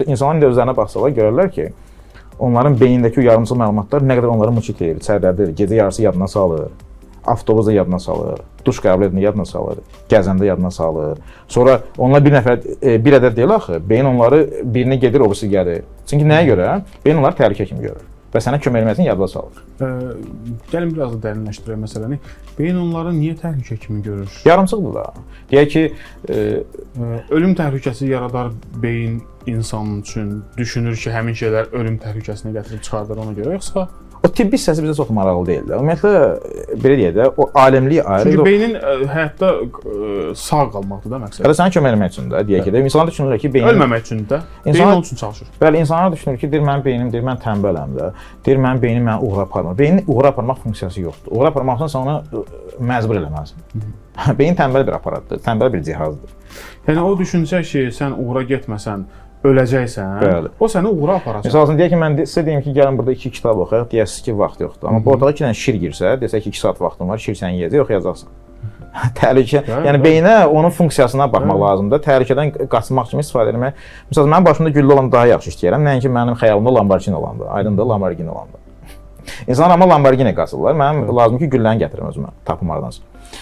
insanların özlərinə baxsalar görərlər ki, onların beyindəki uyarımsız məlumatlar nə qədər onları muçit edir, çərdədir, gecə yarısı yadına salır, avtobusda yadına salır, duş qəbul edəndə yadına salır, gəzəndə yadına salır. Sonra onlar bir ədəd deyil axı, beyin onları birini gedir, o birisi gəlir. Çünki nəyə görə? Beyin onları təhlükə kimi görür və sənə kömək etməsini yadına salır. Gəlin biraz da dərinləşdirək məsələni. Beyin onları niyə təhlükə kimi görür? Yarımçıqdır da. Deyək ki, ölüm təhlükəsi yaradar beyin insan üçün düşünür ki, həmin şeylər ölüm təhlükəsini gətirib çıxardır ona görə, yoxsa? O tibbi hissəsi bizə çox maraqlı deyil də. Ümumiyyətlə, belə deyək də, o alimlik ayrı. Çünki beynin həyatda sağ qalmaqdır da məqsəd. Hələ sənə kömək etmək üçün də, deyək ki, insanlar düşünürlər ki, beynin... Ölməmək üçün də, beyin onun üçün çalışır. Bəli, insanlar düşünür ki, deyir, mənim beynim, deyir, mən tənbələm də, deyir, mənim beynim mənə uğur aparmır. Beynin uğur aparmaq funksiyası yoxdur. Uğur aparmaq üçün sən ona məcbur eləməlisən. Beyin tənbəl bir aparatdır, tənbəl bir cihazdır. Yəni, o düşüncə ki, sən uğura getməsən, öləcəksən, bəli. O səni uğura aparacaq. Məsəl üçün, deyək ki, mən sizə deyim ki, gəlin burada 2 kitab oxuyaq, deyəsiniz ki, vaxt yoxdur. Amma bu ortada 2 dənə şir girsə, desək ki, 2 saat vaxtın var, şir səni yeyəcək, oxuyacaqsan. Təhlükə, yəni beyinə onun funksiyasına baxmaq lazımdır. Təhlükədən qaçmaq kimi istifadə etmək. Məsələn, mənim başımda güllə olan daha yaxşı işləyərəm, nəinki mənim xəyalımda Lamborghini olanda, aydındır, Lamborghini olanda. İnsanlar amma Lamborghini qaçırlar, mənim lazım ki, gülləni gətirim özümə, tapım aradansa.